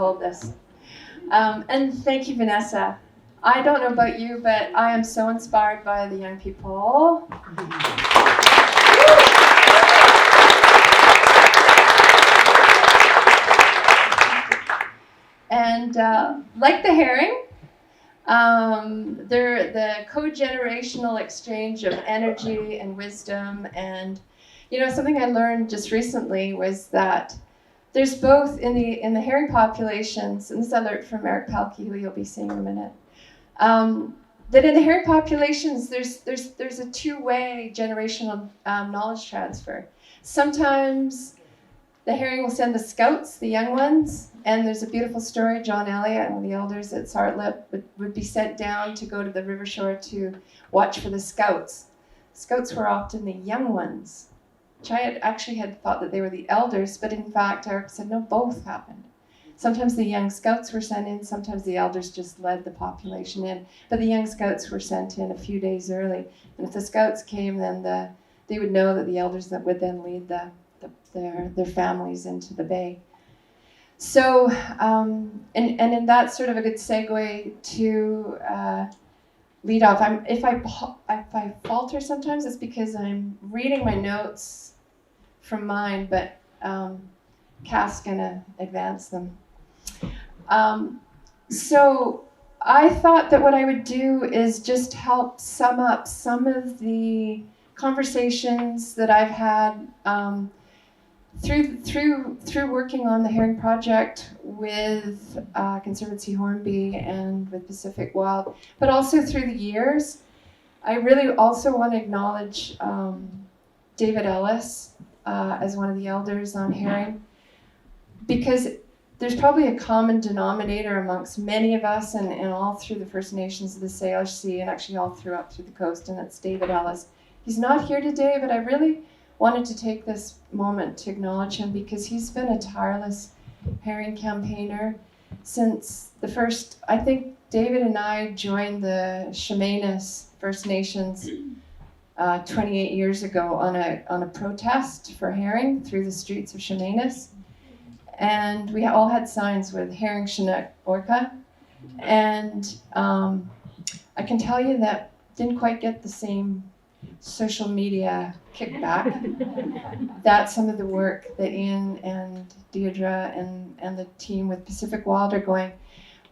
hold this. And thank you, Vanessa. I don't know about you, but I am so inspired by the young people. And like the herring, they're the co-generational exchange of energy and wisdom. And something I learned just recently was that there's both in the herring populations, and this I learned from Eric Pelkey, who you'll be seeing in a minute, that in the herring populations there's a two-way generational knowledge transfer. Sometimes the herring will send the scouts, the young ones, and there's a beautiful story. John Elliott, one of the elders at Sartlip, would be sent down to go to the river shore to watch for the scouts. Scouts were often the young ones, which I had thought that they were the elders, but in fact, Eric said, no, both happened. Sometimes the young scouts were sent in, sometimes the elders just led the population in, but the young scouts were sent in a few days early. And if the scouts came, then they would know that the elders that would then lead their families into the bay. So, and that's sort of a good segue to lead off. If I falter sometimes, it's because I'm reading my notes from mine, but Cass gonna advance them. So I thought that what I would do is just help sum up some of the conversations that I've had through working on the herring project with Conservancy Hornby and with Pacific Wild, but also through the years. I really also want to acknowledge David Ellis as one of the elders on herring, because there's probably a common denominator amongst many of us and all through the First Nations of the Salish Sea, and actually all through the coast, and that's David Ellis. He's not here today, but I really wanted to take this moment to acknowledge him because he's been a tireless herring campaigner since the first. I think David and I joined the Chemainus First Nations 28 years ago on a protest for herring through the streets of Chemainus. And we all had signs with herring Chinook Orca. And I can tell you that didn't quite get the same social media kickback that some of the work that Ian and Deirdre and the team with Pacific Wild are going.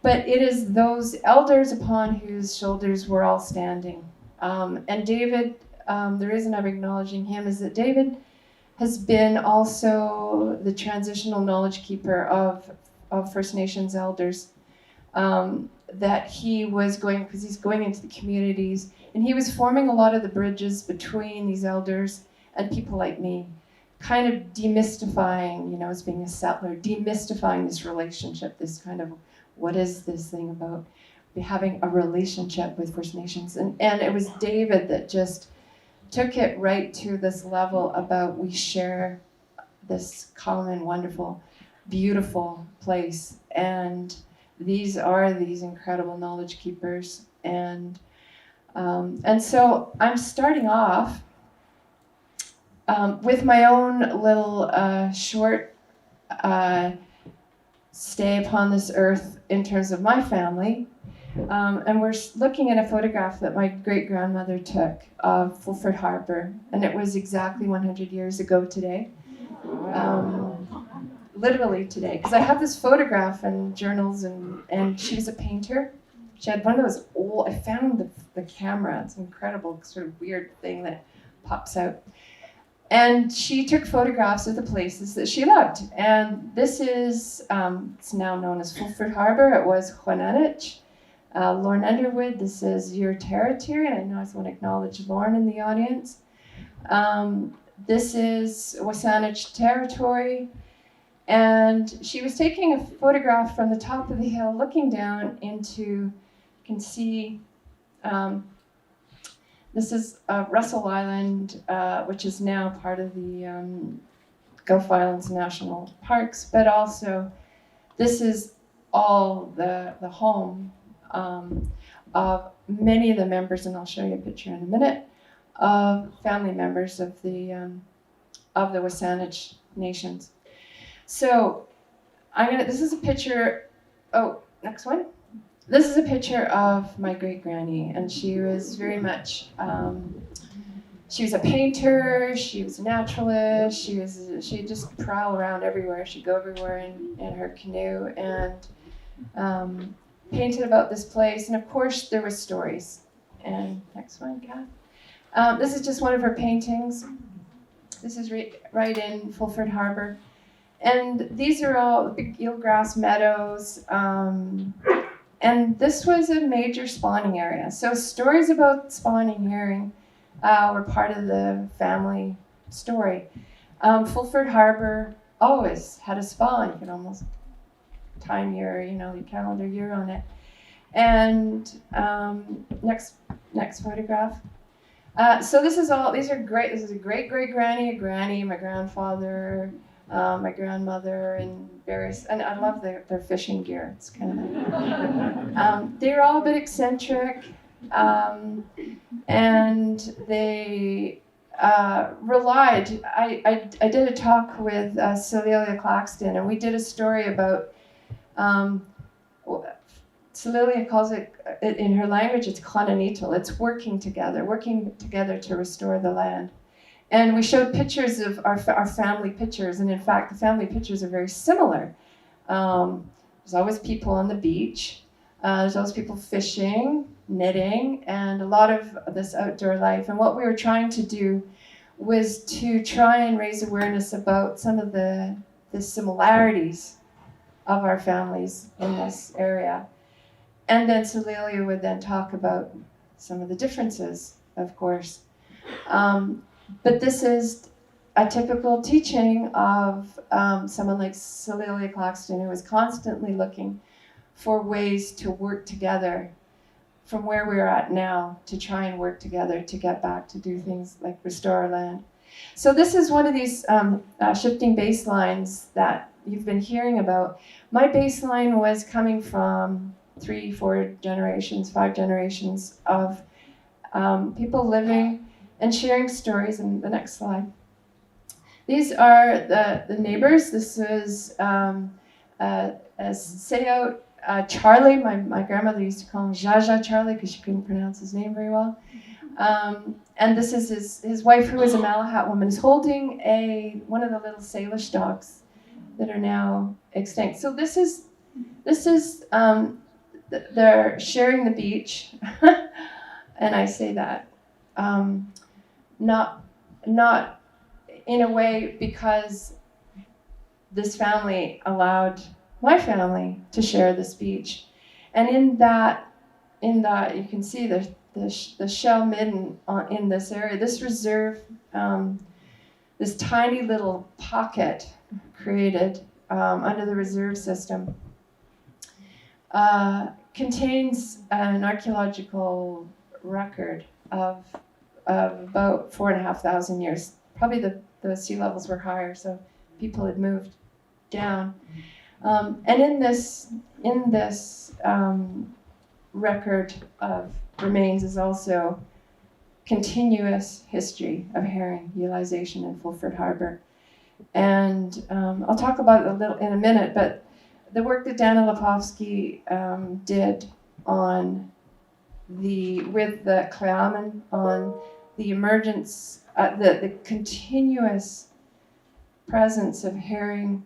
But it is those elders upon whose shoulders we're all standing. And David, the reason I'm acknowledging him is that David has been also the transitional knowledge keeper of First Nations elders. That he was going, because he's going into the communities, and he was forming a lot of the bridges between these elders and people like me, kind of demystifying, as being a settler, demystifying this relationship, this kind of, what is this thing about having a relationship with First Nations? And it was David that just took it right to this level about we share this common, wonderful, beautiful place. And these are these incredible knowledge keepers. And so I'm starting off with my own little short stay upon this earth in terms of my family. And we're looking at a photograph that my great-grandmother took of Fulford Harbour, and it was exactly 100 years ago today. Literally today, because I have this photograph in journals, and she was a painter. She had one of those old, I found the camera, it's an incredible sort of weird thing that pops out. And she took photographs of the places that she loved. And this is, it's now known as Fulford Harbour. It was Xenaksiala. Lorne Underwood, this is your territory, and I know I just want to acknowledge Lorne in the audience. This is Wa'xaid territory, and she was taking a photograph from the top of the hill, looking down into, you can see, this is Russell Island, which is now part of the Gulf Islands National Parks, but also this is all the home of many of the members, and I'll show you a picture in a minute, of family members of the Wa'xaid nations. So This is a picture, oh, next one. This is a picture of my great-granny, and she was very much, she was a painter, she was a naturalist, she'd just prowl around everywhere. She'd go everywhere in her canoe and painted about this place. And of course, there were stories. And next one, Kath. This is just one of her paintings. This is right in Fulford Harbour. And these are all big eelgrass meadows. And this was a major spawning area. So stories about spawning herring were part of the family story. Fulford Harbour always had a spawn. You could almost time your calendar year on it. And next photograph. So these are great. This is a great-great-granny, a granny, my grandfather, my grandmother, and various. And I love their fishing gear. It's kind of. They're all a bit eccentric, and they relied. I did a talk with Cecilia Claxton, and we did a story about. Cecilia calls it, in her language, it's konanital. It's working together to restore the land. And we showed pictures of our family pictures, and in fact, the family pictures are very similar. There's always people on the beach. There's always people fishing, knitting, and a lot of this outdoor life. And what we were trying to do was to try and raise awareness about some of the similarities of our families in this area. And then Cecilia would then talk about some of the differences, of course. But this is a typical teaching of someone like Cecilia Claxton, who was constantly looking for ways to work together from where we're at now, to try and work together to get back to do things like restore our land. So this is one of these shifting baselines that you've been hearing about. My baseline was coming from 3, 4 generations, 5 generations of people living and sharing stories. And the next slide. These are the neighbors. This is Seo Charlie. My grandmother used to call him Jaja Charlie because she couldn't pronounce his name very well. And this is his wife, who is a Malahat woman, is holding one of the little Salish dogs that are now extinct. So this is they're sharing the beach, and I say that not in a way because this family allowed my family to share this beach, and in that you can see the shell midden in this area, this reserve, this tiny little pocket created under the reserve system. Contains an archaeological record of about 4,500 years. Probably the sea levels were higher, so people had moved down. And in this record of remains is also continuous history of herring utilization in Fulford Harbour. And I'll talk about it a little in a minute, but the work that Dana Lepofsky did with the Claman on the emergence, the continuous presence of herring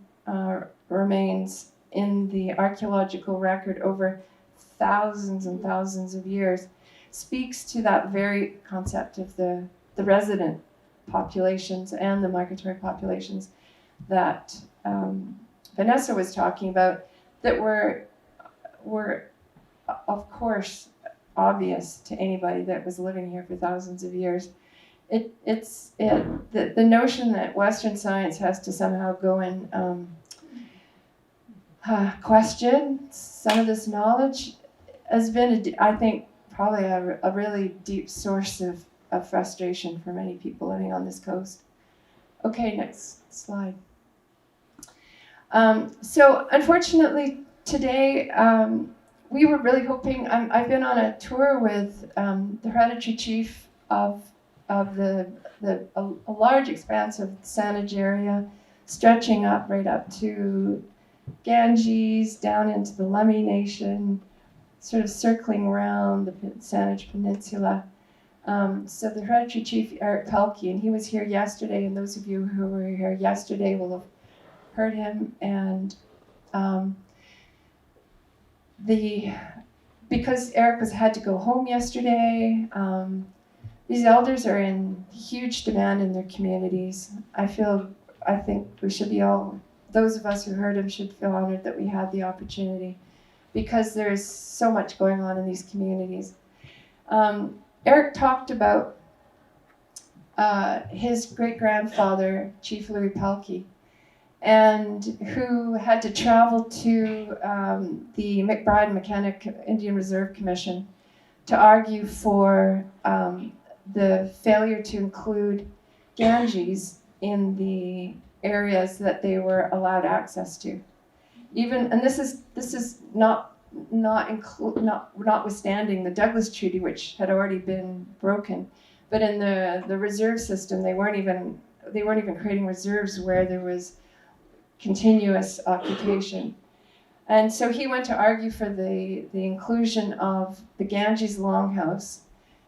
remains in the archaeological record over thousands and thousands of years speaks to that very concept of the resident populations and the migratory populations that Vanessa was talking about, that were of course obvious to anybody that was living here for thousands of years. The notion that Western science has to somehow go and question some of this knowledge has been, I think, probably a really deep source of frustration for many people living on this coast. Okay, next slide. So unfortunately today, we were really hoping, I've been on a tour with the hereditary chief of a large expanse of Saanich area, stretching right up to Ganges down into the Lemhi Nation, sort of circling around the Saanich Peninsula. So the hereditary chief, Eric Pelkey, and he was here yesterday, and those of you who were here yesterday will have heard him. And because Eric had to go home yesterday, these elders are in huge demand in their communities. I think we should be those of us who heard him should feel honored that we had the opportunity, because there's so much going on in these communities. Eric talked about his great-grandfather, Chief Louis Pelkey, and who had to travel to the McBride Mechanic Indian Reserve Commission to argue for the failure to include Ganges in the areas that they were allowed access to. And this is notwithstanding the Douglas Treaty, which had already been broken, but in the reserve system, they weren't even creating reserves where there was continuous occupation. And so he went to argue for the inclusion of the Ganges Longhouse,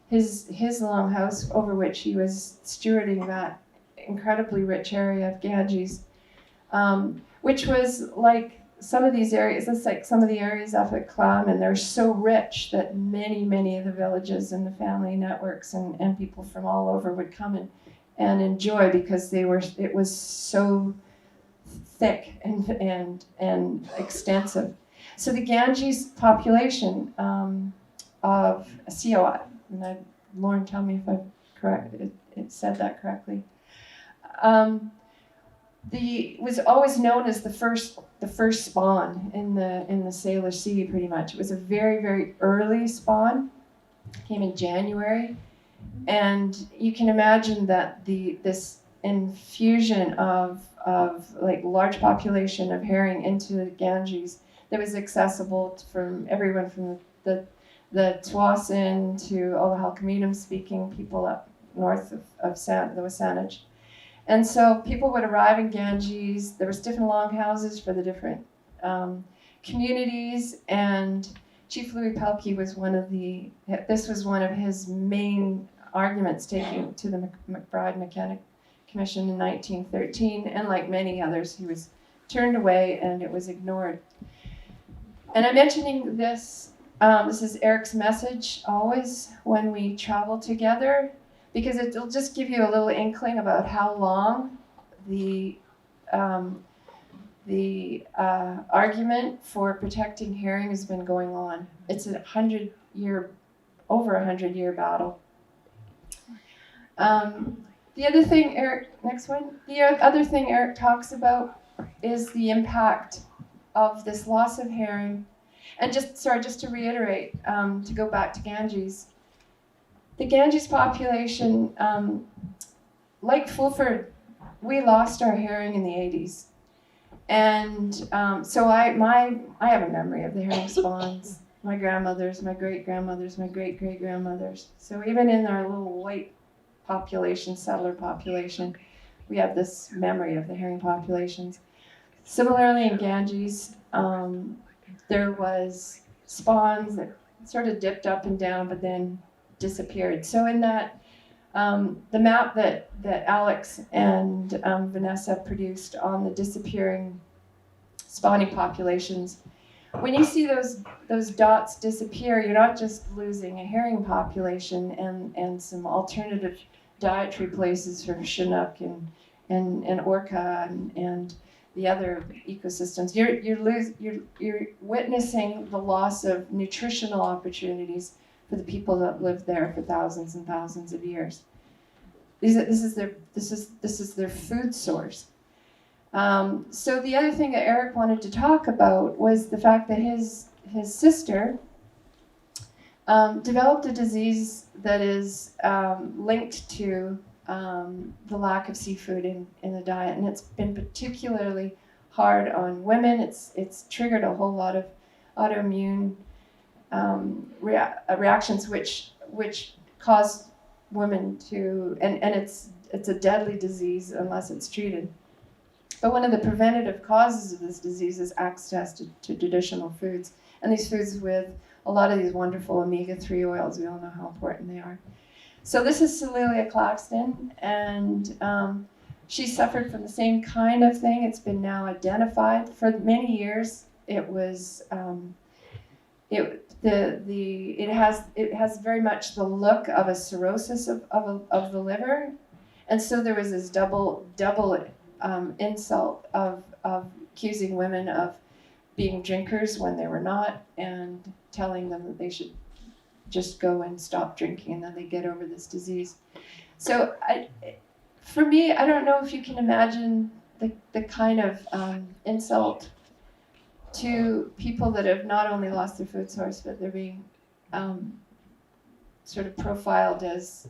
his longhouse, over which he was stewarding that incredibly rich area of Ganges, which was like some of these areas. It's like some of the areas up at Clam, and they're so rich that many of the villages and the family networks and people from all over would come and enjoy, because it was so thick and extensive. So the Ganges population of COI, and Lauren, tell me if I've it said that correctly. Was always known as the first spawn in the Salish Sea. Pretty much, it was a very early spawn. Came in January, and you can imagine that this infusion of like large population of herring into the Ganges that was accessible from everyone from the Tsawwassen to all the Halkomelem speaking people up north of the Saanich. And so people would arrive in Ganges. There was different longhouses for the different communities, and Chief Louis Pelkey was this was one of his main arguments taking to the McBride Mechanic Commission in 1913, and like many others, he was turned away and it was ignored. And I'm mentioning this, this is Eric's message always when we travel together, because it'll just give you a little inkling about how long the argument for protecting herring has been going on. It's over 100-year battle. The other thing Eric talks about is the impact of this loss of herring. And just to reiterate, to go back to Ganges, the Ganges population, like Fulford, we lost our herring in the 80s. And so I have a memory of the herring spawns, my grandmothers, my great-grandmothers, my great-great-grandmothers. So even in our little white population, settler population, we have this memory of the herring populations. Similarly in Ganges, there was spawns that sort of dipped up and down, but then disappeared. So in that, the map that Alex and Vanessa produced on the disappearing spawning populations, when you see those dots disappear, you're not just losing a herring population and some alternative dietary places for Chinook and Orca and the other ecosystems. You're witnessing the loss of nutritional opportunities for the people that lived there for thousands and thousands of years. This is their food source. So the other thing that Eric wanted to talk about was the fact that his sister developed a disease that is linked to the lack of seafood in the diet, and it's been particularly hard on women. It's triggered a whole lot of autoimmune reactions, which cause women to, and it's a deadly disease unless it's treated. But one of the preventative causes of this disease is access to traditional foods. And these foods with a lot of these wonderful omega-3 oils, we all know how important they are. So this is Cecilia Claxton, and she suffered from the same kind of thing. It's been now identified. For many years, it was it has very much the look of a cirrhosis of the liver, and so there was this double insult of accusing women of being drinkers when they were not, and telling them that they should just go and stop drinking, and then they get over this disease. So for me, I don't know if you can imagine the kind of insult to people that have not only lost their food source, but they're being sort of profiled as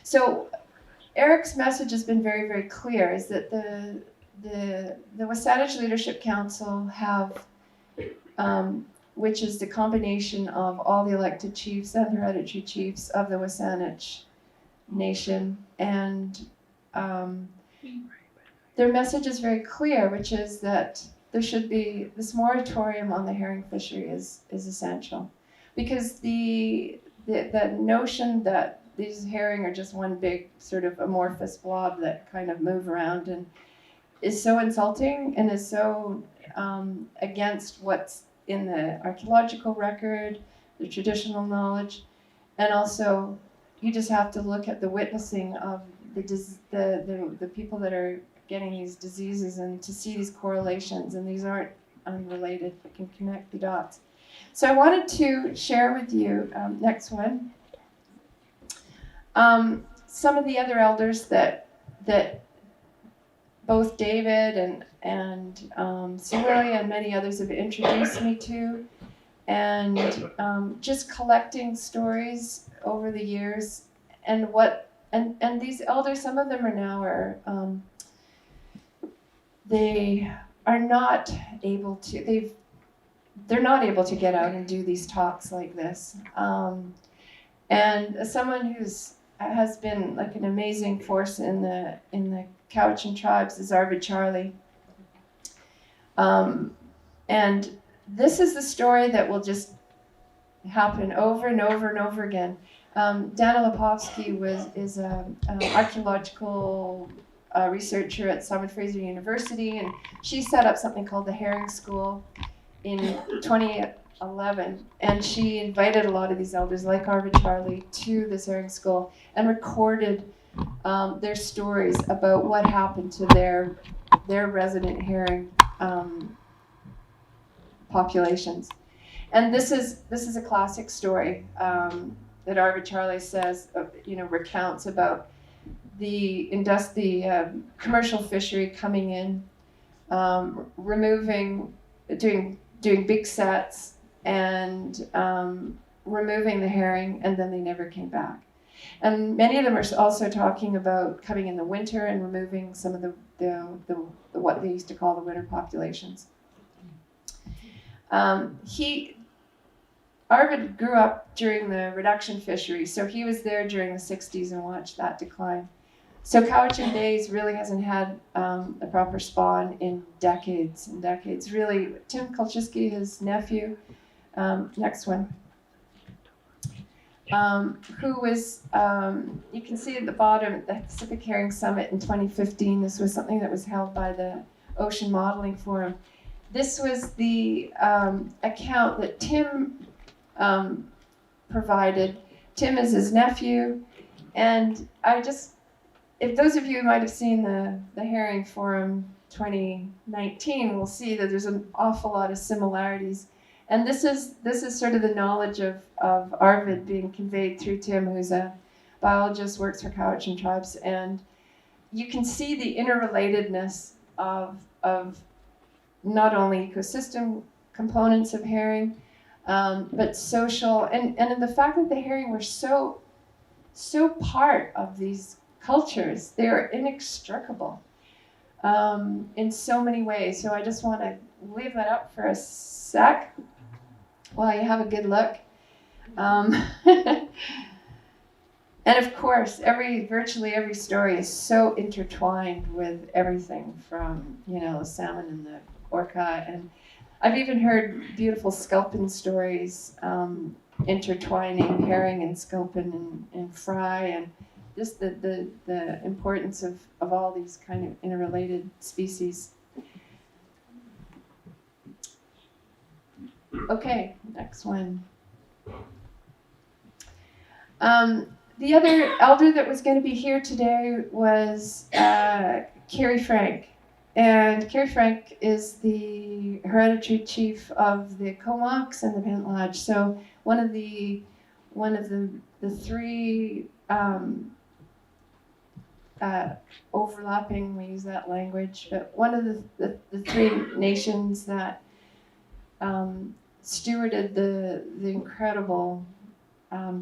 so Eric's message has been very, very clear, is that the Wasatch Leadership Council have, which is the combination of all the elected chiefs and hereditary chiefs of the Wasatch Nation, and their message is very clear, which is that there should be this moratorium on the herring fishery is essential, because the notion that these herring are just one big sort of amorphous blob that kind of move around and is so insulting and is so against what's in the archaeological record, the traditional knowledge, and also you just have to look at the witnessing of the people that are getting these diseases and to see these correlations, and these aren't unrelated. You can connect the dots. So I wanted to share with you, next one, some of the other elders that both David and Celia and many others have introduced me to, and just collecting stories over the years, and these elders, some of them are now they are not able to, they're not able to get out and do these talks like this. And as someone has been like an amazing force in the Cowichan tribes is Arvid Charlie. And this is the story that will just happen over and over and over again. Dana Lepovsky is an archaeological researcher at Simon Fraser University, and she set up something called the Herring School in 2011, and she invited a lot of these elders like Arvid Charlie to this herring school and recorded their stories about what happened to their resident herring populations. And this is a classic story that Arvid Charlie says, recounts about the commercial fishery coming in, doing big sets and removing the herring, and then they never came back. And many of them are also talking about coming in the winter and removing some of the what they used to call the winter populations. Arvid grew up during the reduction fishery, so he was there during the 60s and watched that decline. So Cowichan Bays really hasn't had a proper spawn in decades and decades. Really, Tim Kolchiski, his nephew, next one, who was, you can see at the bottom, the Pacific Herring Summit in 2015. This was something that was held by the Ocean Modeling Forum. This was the account that Tim provided. Tim is his nephew, and if those of you who might have seen the Herring Forum 2019 will see that there's an awful lot of similarities. And this is sort of the knowledge of Arvid being conveyed through Tim, who's a biologist, works for Cowichan tribes, and you can see the interrelatedness of not only ecosystem components of herring, but social, and in the fact that the herring were so part of these cultures. They are inextricable in so many ways. So I just want to leave that up for a sec while you have a good look. And And of course, virtually every story is so intertwined with everything from, the salmon and the orca. And I've even heard beautiful sculpin stories, intertwining herring and sculpin and fry, and just the importance of all these kind of interrelated species. Okay, next one. The other elder that was going to be here today was Carrie Frank. And Carrie Frank is the hereditary chief of the Comox and the Bent Lodge. So one of the three overlapping, we use that language, but one of the three nations that stewarded the incredible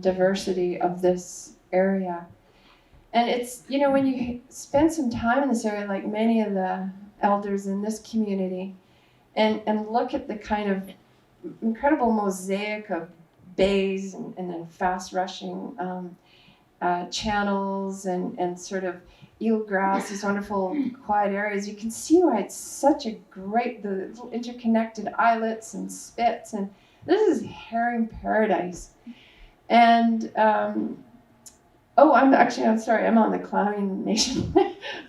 diversity of this area. And it's, when you spend some time in this area, like many of the elders in this community, and look at the kind of incredible mosaic of bays and then fast rushing channels and sort of eelgrass, these wonderful quiet areas, you can see why it's such a great, the little interconnected islets and spits, and this is herring paradise. And I'm sorry, I'm on the Clowning Nation.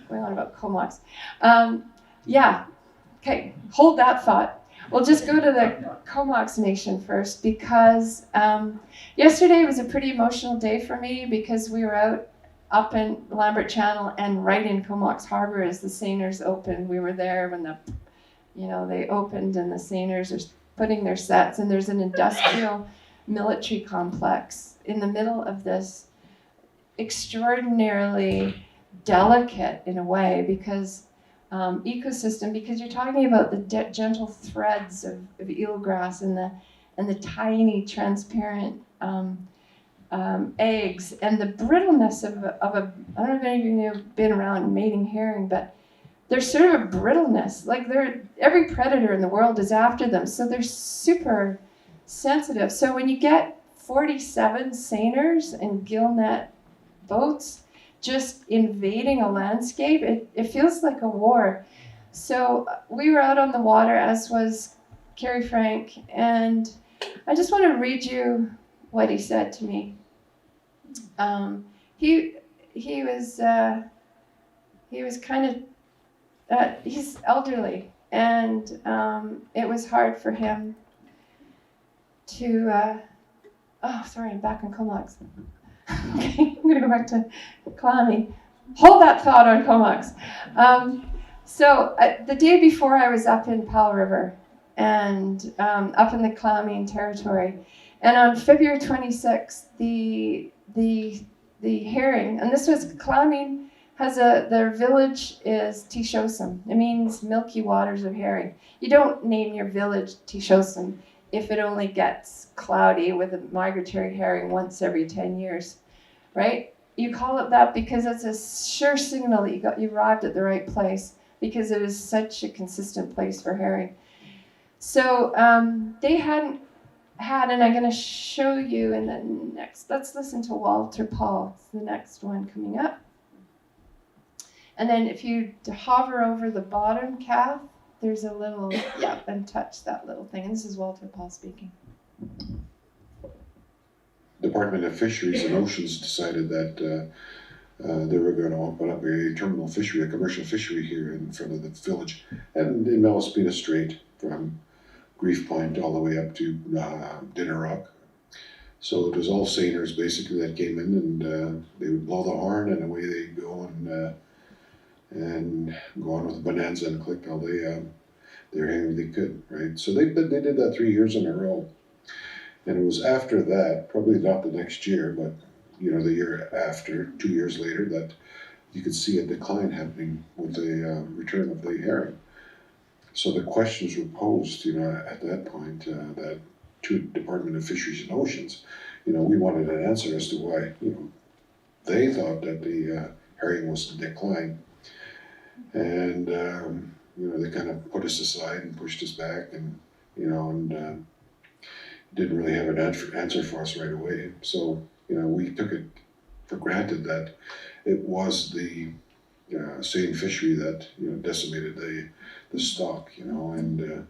We're on about Comox. Okay, hold that thought. We'll just go to the Comox Nation first, because yesterday was a pretty emotional day for me, because we were up in Lambert Channel and right in Comox Harbour as the seiners opened. We were there when they opened, and the seiners are putting their sets, and there's an industrial military complex in the middle of this extraordinarily delicate, in a way, because ecosystem, because you're talking about the gentle threads of eelgrass and the tiny transparent eggs, and the brittleness of a I don't know if any of you have been around mating herring, but there's sort of a brittleness, like every predator in the world is after them, so they're super sensitive. So when you get 47 seiners and gillnet boats just invading a landscape, it feels like a war. So we were out on the water, as was Carrie Frank, and I just want to read you what he said to me. He was kind of he's elderly, and it was hard for him to I'm back on Comox. Okay, I'm gonna go back to Clammy. Hold that thought on Comox. So the day before, I was up in Powell River and up in the Clammy territory, and on February 26th, the herring, and this was Clammy has their village is Tishosum. It means milky waters of herring. You don't name your village Tishosum if it only gets cloudy with a migratory herring once every 10 years, right? You call it that because it's a sure signal that you arrived at the right place, because it is such a consistent place for herring. So they hadn't had, and I'm going to show you in the next, let's listen to Walter Paul. It's the next one coming up. And then if you hover over the bottom calf, there's a little, and touch that little thing. And this is Walter Paul speaking. Department of Fisheries and Oceans decided that they were going to open up a terminal fishery, a commercial fishery here in front of the village, and in Malaspina Strait from Grief Point all the way up to Dinner Rock. So it was all seiners basically that came in, and they would blow the horn, and away they'd go and go on with the bonanza and collect all their herring they could, right? So they did that 3 years in a row. And it was after that, probably not the next year, but the year after, 2 years later, that you could see a decline happening with the return of the herring. So the questions were posed, at that point, that to Department of Fisheries and Oceans, we wanted an answer as to why, they thought that the herring was in decline. And, they kind of put us aside and pushed us back, and, didn't really have an answer for us right away. So, we took it for granted that it was the same fishery that decimated the stock, and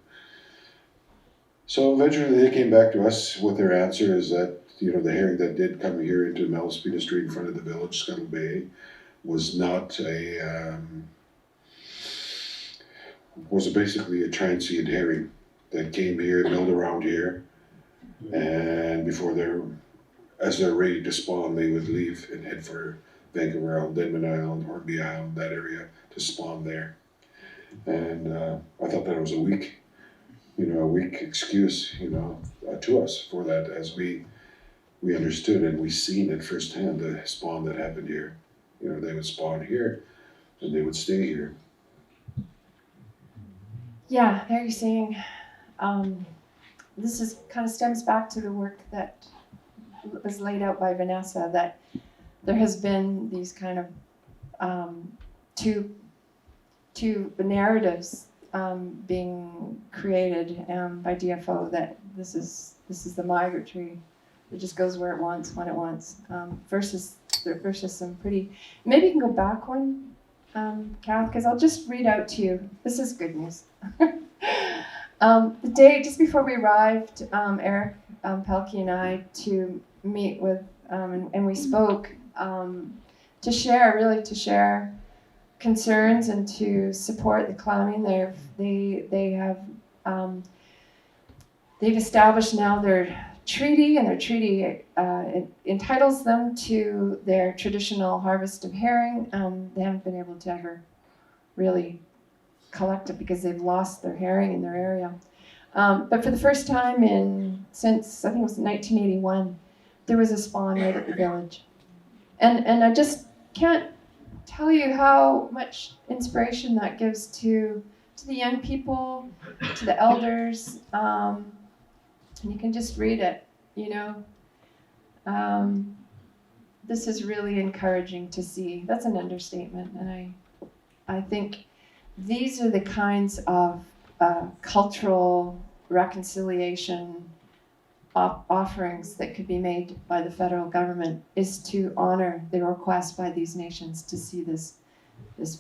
so eventually they came back to us with their answer is that the herring that did come here into Malaspina Street in front of the village, Scuttle Bay, was not was basically a transient herring that came here, milled around here, and as they're ready to spawn, they would leave and head for Vancouver Island, Denman Island, Hornby Island, that area, to spawn there. And I thought that was a weak excuse, to us for that, as we understood and we seen it firsthand, the spawn that happened here. They would spawn here and they would stay here. Yeah, there you're seeing, this kind of stems back to the work that was laid out by Vanessa, that there has been these kind of two narratives being created by DFO, that this is the migratory that just goes where it wants, when it wants, versus some pretty, maybe you can go back one, Kath, because I'll just read out to you. This is good news. The day just before we arrived, Eric Pelkey and I to meet with, and we spoke to share concerns and to support the clamming. They've established now their treaty, and their treaty it entitles them to their traditional harvest of herring. They haven't been able to ever really collect it because they've lost their herring in their area. But for the first time since I think it was 1981, there was a spawn right at the village, and I just can't tell you how much inspiration that gives to the young people, to the elders. And you can just read it, This is really encouraging to see. That's an understatement, and I think these are the kinds of cultural reconciliation offerings that could be made by the federal government, is to honor the request by these nations to see this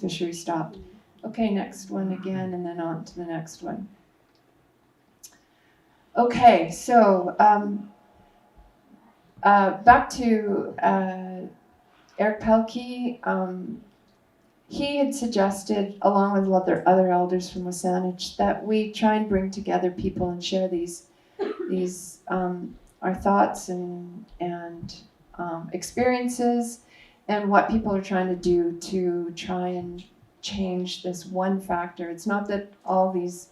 fishery stopped. Okay, next one again, and then on to the next one. Okay, so back to Eric Pelkey. He had suggested, along with other elders from Wasanich, that we try and bring together people and share these our thoughts and experiences, and what people are trying to do to try and change this one factor. It's not that all these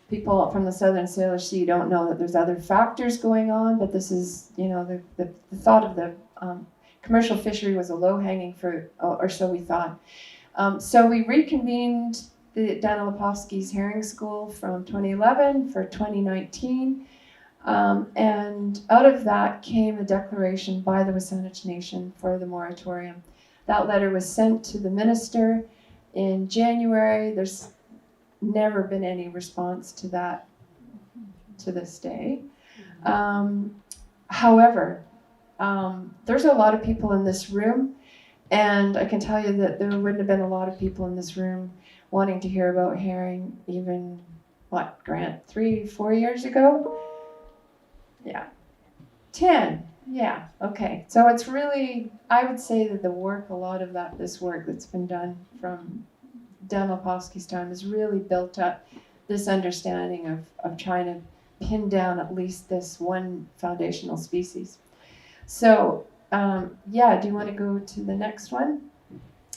people from the southern Salish Sea don't know that there's other factors going on, but this is, the thought of the commercial fishery was a low-hanging fruit, or so we thought. So we reconvened the Dana Lepofsky's Herring School from 2011 for 2019. And out of that came a declaration by the Wasanich Nation for the moratorium. That letter was sent to the minister in January. There's never been any response to that to this day. However, there's a lot of people in this room, and I can tell you that there wouldn't have been a lot of people in this room wanting to hear about herring even, Grant, 3-4 years ago? Yeah. 10. Yeah. Okay. So it's really, I would say that a lot of this work that's been done from Dan Lepofsky's time has really built up this understanding of trying to pin down at least this one foundational species. So, do you want to go to the next one?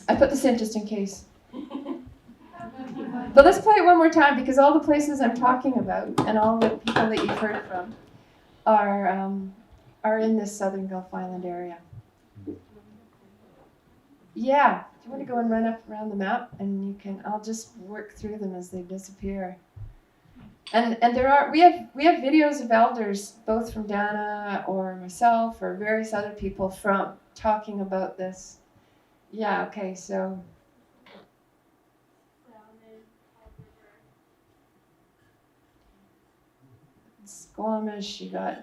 I put this in just in case. But let's play it one more time, because all the places I'm talking about and all the people that you've heard from are in this southern Gulf Island area. Yeah, do you want to go and run up around the map, and I'll just work through them as they disappear. And we have videos of elders, both from Dana or myself or various other people, from talking about this. Yeah, okay, so Squamish, you got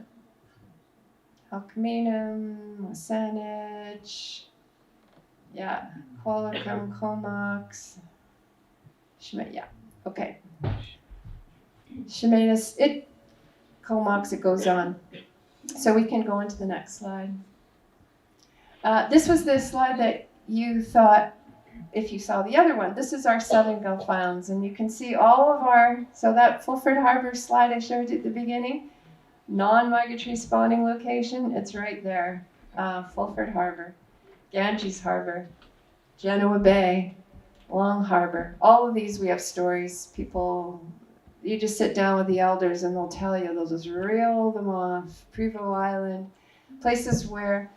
Halcaminum, Wasanich, Qualicum, Comox, okay. Shemanis, Comox, it goes on. So we can go into the next slide. This was the slide that you thought, if you saw the other one, this is our Southern Gulf Islands, and you can see all of so that Fulford Harbour slide I showed you at the beginning, non-migratory spawning location, it's right there. Fulford Harbour, Ganges Harbour, Genoa Bay, Long Harbour. All of these we have stories. People, you just sit down with the elders and they'll tell you, they'll just reel them off. Prevost Island, places where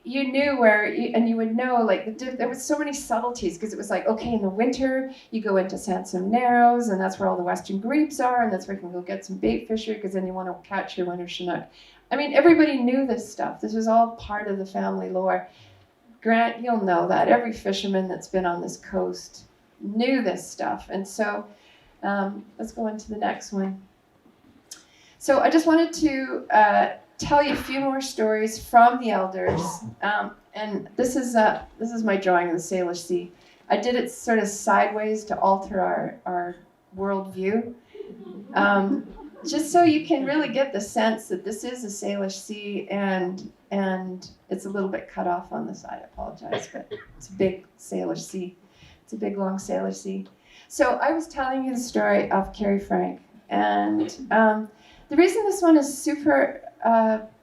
you knew and you would know, like, there was so many subtleties, because it was like, okay, in the winter, you go into Sansom Narrows, and that's where all the western grapes are, and that's where you can go get some bait fishery, because then you want to catch your winter Chinook. I mean, everybody knew this stuff. This was all part of the family lore. Grant, you'll know that. Every fisherman that's been on this coast knew this stuff. And so let's go into the next one. So I just wanted to tell you a few more stories from the elders. And this is my drawing of the Salish Sea. I did it sort of sideways to alter our worldview. Just so you can really get the sense that this is a Salish Sea, and it's a little bit cut off on the side, I apologize, but it's a big Salish Sea. It's a big, long Salish Sea. So I was telling you the story of Carrie Frank, and the reason this one is super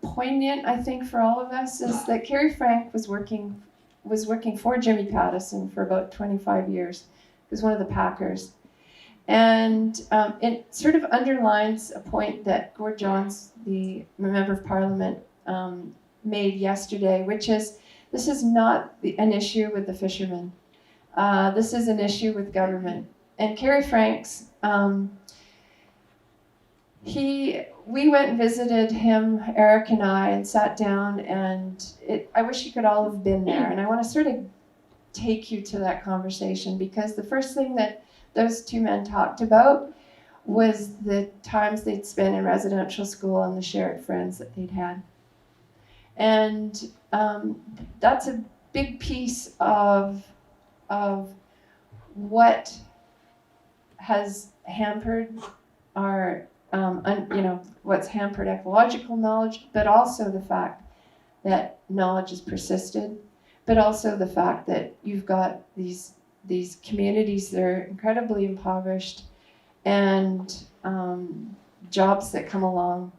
poignant, I think, for all of us, is that Carrie Frank was working for Jimmy Pattison for about 25 years. He was one of the packers. And it sort of underlines a point that Gord Johns, the Member of Parliament, made yesterday, which is this is not an issue with the fishermen. This is an issue with government. And Carrie Frank's, we went and visited him, Eric and I, and sat down, and I wish you could all have been there. And I want to sort of take you to that conversation, because the first thing that those two men talked about was the times they'd spent in residential school and the shared friends that they'd had. And that's a big piece of what has hampered our, what's hampered ecological knowledge, but also the fact that knowledge has persisted, but also the fact that you've got these communities that are incredibly impoverished, and jobs that come along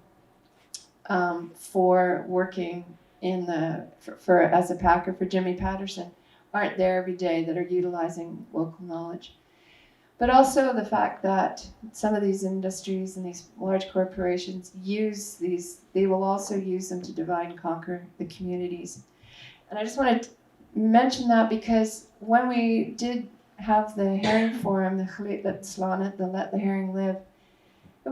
for working as a packer for Jimmy Pattison aren't there every day, that are utilizing local knowledge. But also the fact that some of these industries and these large corporations they will also use them to divide and conquer the communities. And I just wanted to mention that, because when we did have the herring forum, the Let the Herring Live, it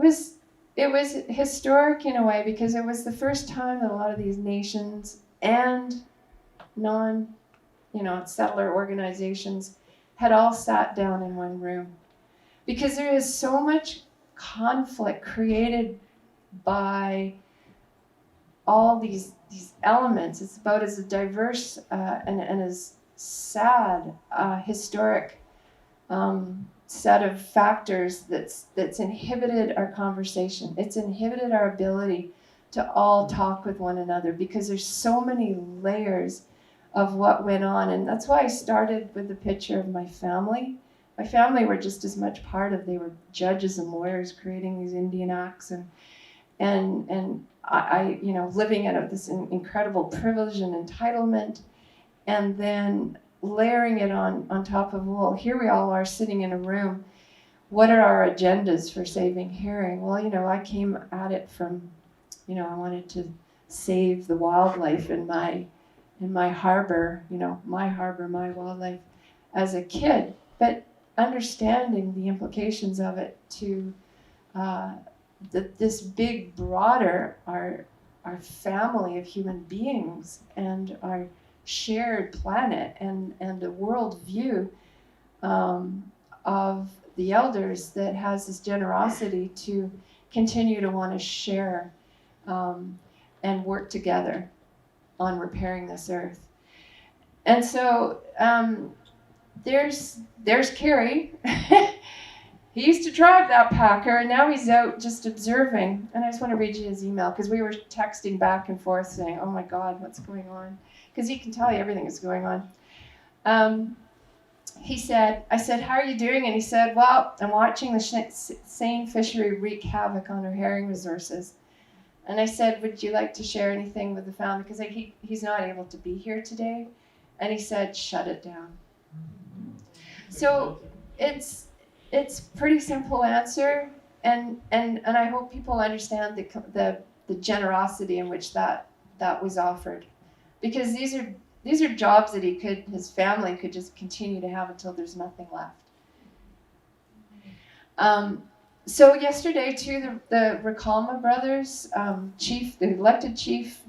was historic in a way, because it was the first time that a lot of these nations and settler organizations had all sat down in one room, because there is so much conflict created by all these elements. It's about as diverse and as sad historic set of factors that's inhibited our conversation. It's inhibited our ability to all talk with one another, because there's so many layers of what went on. And that's why I started with the picture of my family. My family were just as much they were judges and lawyers creating these Indian acts, and I living out of this incredible privilege and entitlement, and then layering it on top of, well, here we all are sitting in a room. What are our agendas for saving herring? Well, I came at it from, I wanted to save the wildlife in my harbor, my harbor, my wildlife as a kid, but understanding the implications of it to this big, broader, our family of human beings and our shared planet and the world view of the elders that has this generosity to continue to want to share. and work together on repairing this earth. And so there's Carrie. He used to drive that packer, and now he's out just observing. And I just want to read you his email, because we were texting back and forth saying, oh my God, what's going on? Because he can tell you everything that's going on. He said, I said, how are you doing? And he said, well, I'm watching the Seine fishery wreak havoc on our herring resources. And I said, would you like to share anything with the family? Because he's not able to be here today. And he said, shut it down. So it's pretty simple answer, and I hope people understand the generosity in which that was offered, because these are jobs that his family could just continue to have until there's nothing left. So yesterday too, the Recalma brothers, the elected chief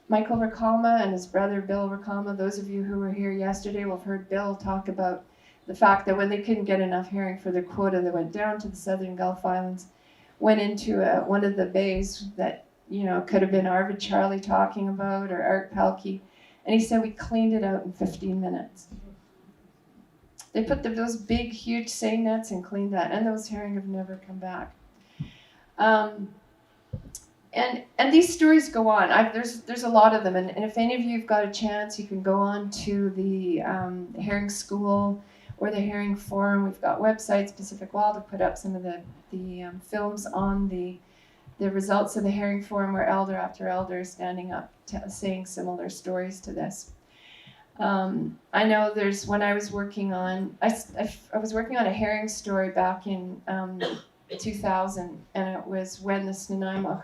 Michael Recalma and his brother Bill Recalma. Those of you who were here yesterday will have heard Bill talk about the fact that when they couldn't get enough herring for their quota, they went down to the southern Gulf Islands, went into one of the bays that, could have been Arvid Charlie talking about, or Eric Pelkey, and he said we cleaned it out in 15 minutes. They put those big, huge seine nets and cleaned that, and those herring have never come back. And these stories go on. There's a lot of them, and if any of you have got a chance, you can go on to the Herring School or the Herring Forum. We've got websites. Pacific Wild have put up some of the films on the results of the Herring Forum, where elder after elder is standing up saying similar stories to this. I know when I was working on, I was working on a herring story back in 2000, and it was when the Nanaimo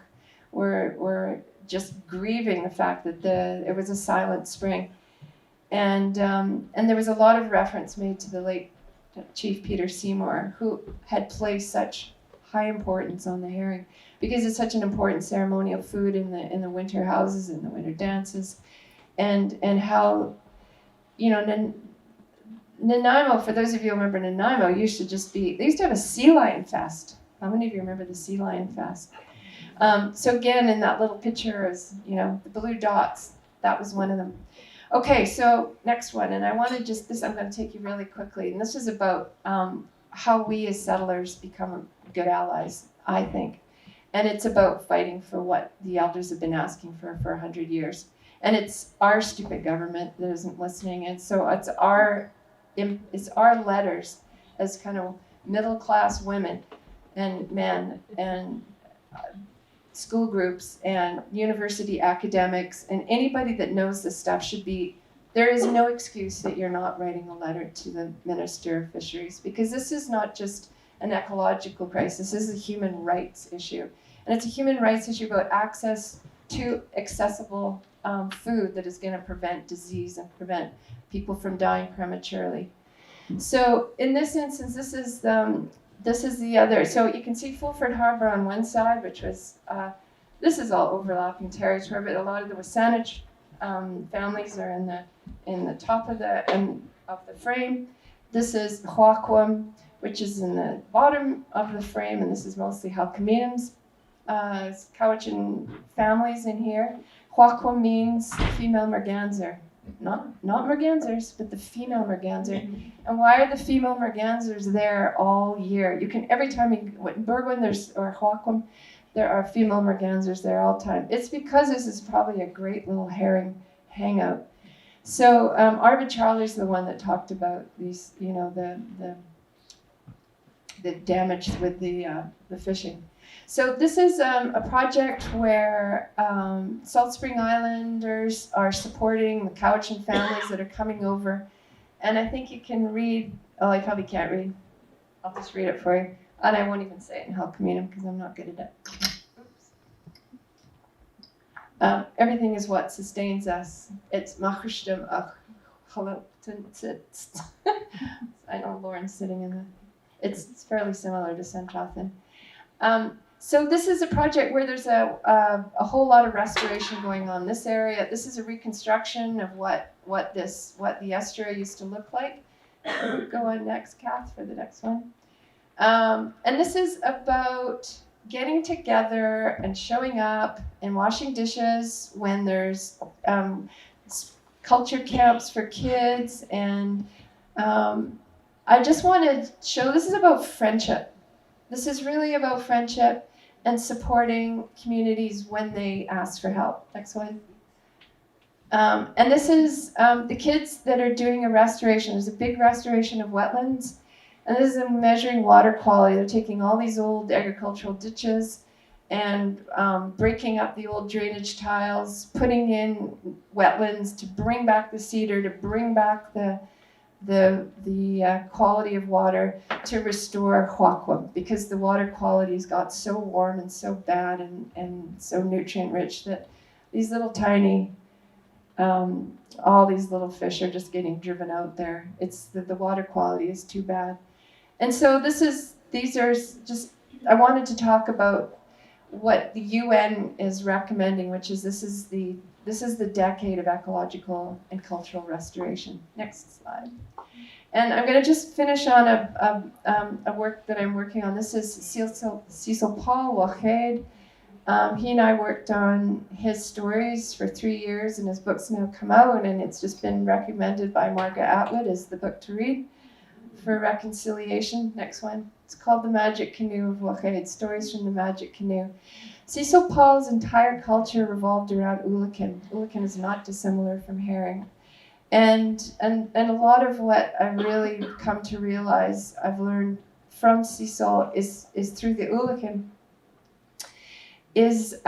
were just grieving the fact that it was a silent spring, and there was a lot of reference made to the late Chief Peter Seymour, who had placed such high importance on the herring because it's such an important ceremonial food in the winter houses and the winter dances, and how Nanaimo, for those of you who remember Nanaimo, they used to have a sea lion fest. How many of you remember the sea lion fest? So again, in that little picture is, the blue dots. That was one of them. Okay, so next one, and I want to I'm going to take you really quickly, and this is about how we as settlers become good allies, I think. And it's about fighting for what the elders have been asking for 100 years. And it's our stupid government that isn't listening, and so it's our letters as kind of middle-class women and men and school groups and university academics and anybody that knows this stuff there is no excuse that you're not writing a letter to the Minister of Fisheries, because this is not just an ecological crisis, this is a human rights issue. And it's a human rights issue about access to accessible food that is going to prevent disease and prevent people from dying prematurely. So in this instance, this is the other. So you can see Fulford Harbour on one side, which was, this is all overlapping territory, but a lot of the Wasanich families are in the top of the frame. This is Huaquam, which is in the bottom of the frame, and this is mostly Halkaminums, Cowichan families in here. Huaquam means female merganser. Not mergansers, but the female merganser. And why are the female mergansers there all year? You can, every time in Burgwin or Huaquam, there are female mergansers there all the time. It's because this is probably a great little herring hangout. So Arvid Charlie's the one that talked about these, the damage with the fishing. So this is a project where Salt Spring Islanders are supporting the Cowichan families that are coming over. And I think you can read, I probably can't read. I'll just read it for you. And I won't even say it in Halkaminum because I'm not good at it. Oops. Everything is what sustains us. It's machushdom ach. I know Lauren's sitting in the, it's fairly similar to Centrathan. So this is a project where there's a whole lot of restoration going on in this area. This is a reconstruction of what the estuary used to look like. Go on next, Kath, for the next one. And this is about getting together and showing up and washing dishes when there's culture camps for kids. And I just want to show this is about friendship. This is really about friendship and supporting communities when they ask for help. Next one. And this is the kids that are doing a restoration. There's a big restoration of wetlands. And this is them measuring water quality. They're taking all these old agricultural ditches and breaking up the old drainage tiles, putting in wetlands to bring back the cedar, to bring back the quality of water, to restore Wa'xaid, because the water quality's got so warm and so bad and so nutrient rich that these little tiny all these little fish are just getting driven out there. It's the water quality is too bad. And so these are just, I wanted to talk about what the UN is recommending, which is this is the decade of ecological and cultural restoration. Next slide. And I'm going to just finish on a work that I'm working on. This is Cecil Paul, Wa'xaid. He and I worked on his stories for 3 years, and his book's now come out, and it's just been recommended by Margaret Atwood as the book to read for reconciliation. Next one. It's called The Magic Canoe of Wa'xaid, Stories from the Magic Canoe. Cecil Paul's entire culture revolved around Ulakan. Ulakan is not dissimilar from herring. And a lot of what I've really come to realize I've learned from Cecil is through the Ulakan, is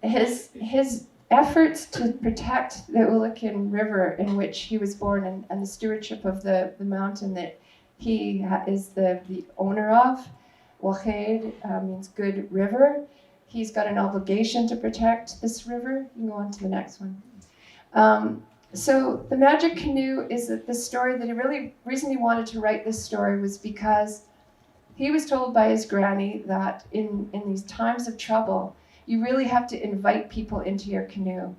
his efforts to protect the Ulakan River in which he was born, and the stewardship of the mountain that he is the owner of. Wa'xaid means good river. He's got an obligation to protect this river. You can go on to the next one. So the Magic Canoe is the story that reason he wanted to write this story was because he was told by his granny that in these times of trouble, you really have to invite people into your canoe.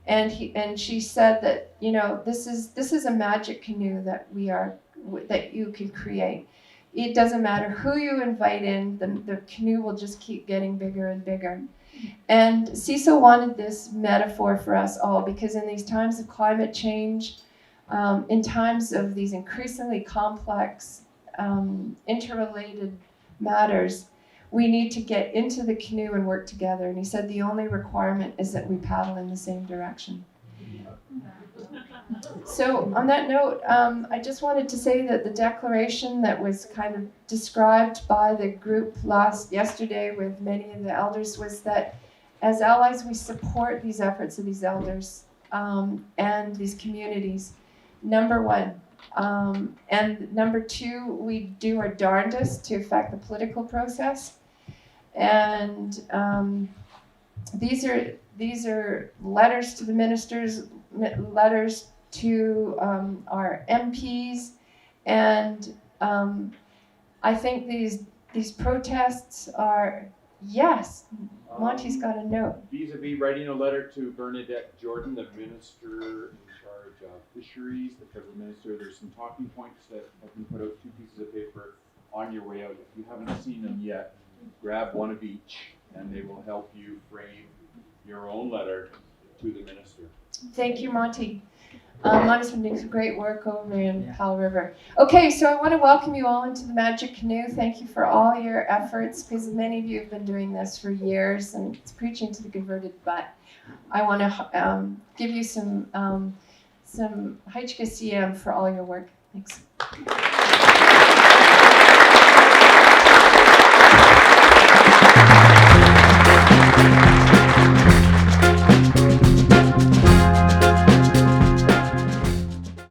And she said that, you know, this is a magic canoe that you can create. It doesn't matter who you invite in, the canoe will just keep getting bigger and bigger. And Cecil wanted this metaphor for us all, because in these times of climate change, in times of these increasingly complex, interrelated matters, we need to get into the canoe and work together. And he said the only requirement is that we paddle in the same direction. So on that note, I just wanted to say that the declaration that was kind of described by the group yesterday with many of the elders was that as allies we support these efforts of these elders and these communities, number one. And number two, we do our darndest to affect the political process. And these are letters to the ministers, letters to our MPs, and I think these protests are, yes, Monty's got a note. Vis-a-vis writing a letter to Bernadette Jordan, the minister in charge of fisheries, the federal minister. There's some talking points that have been put out, 2 pieces of paper on your way out. If you haven't seen them yet, grab one of each, and they will help you frame your own letter to the minister. Thank you, Monty. Monty's been doing some great work over in Powell River. Okay, so I want to welcome you all into the Magic Canoe. Thank you for all your efforts, because many of you have been doing this for years, and it's preaching to the converted. But I want to give you some HerringFest for all your work. Thanks.